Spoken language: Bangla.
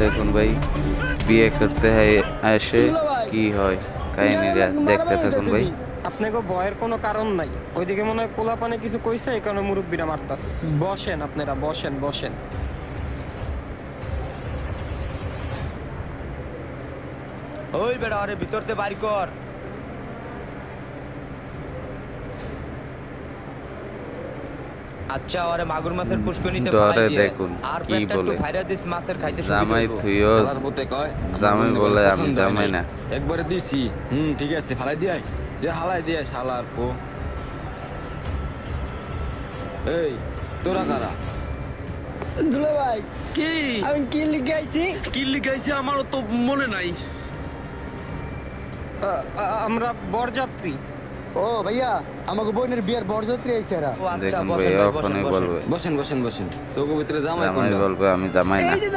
দেখুন ভাই, বিয়ে করতে হয় আসে কি হয় কাহিনীরা দেখতে থাকুন ভাই। আপনাকে ভয়ের কোনো কারণ নাই, ওইদিকে মনে হয় পোলা পানে কিছু কইছে, এই কারণে মুরব্বীরা মারতাছে। বসেন আপনারা, বসেন বসেন। ওই বেড়া আরে ভিতরতে বাড়ি কর। আচ্ছা ওরে মাগুর মাছের পুষ্কনিতে ডরে ফালাই দিয়ে দেখুন আর কি পেটটা একটু বলে। ফাইরা দিস মাছের খাইতে সুবিধা জামাই হইবো। থুইও শালার পুতে কয় জামাই বলে আমি জামাই না। একবারে দিছি। ঠিক আছে ফালাই দিয়ে আয়। যে হালাই দিয়ে আয়, শালার পো। এই তোরা কারা? দুলা ভাই কি আমি কি লিখাইছি? কি লিখাইছে আমারও তো মনে নাই। আমরা বরযাত্রী। ও ভাইয়া আমাকে বোনের বিয়ের বরযাত্রী আইছে এরা। ও আচ্ছা দেখুন বসেন ভাই ভাই, ওখানে বসেন বসেন। বলবে, বসেন বসেন বসেন, তোকে ভিতরে জামাই জামাই কোনটা? বলবে আমি জামাই না। এই যে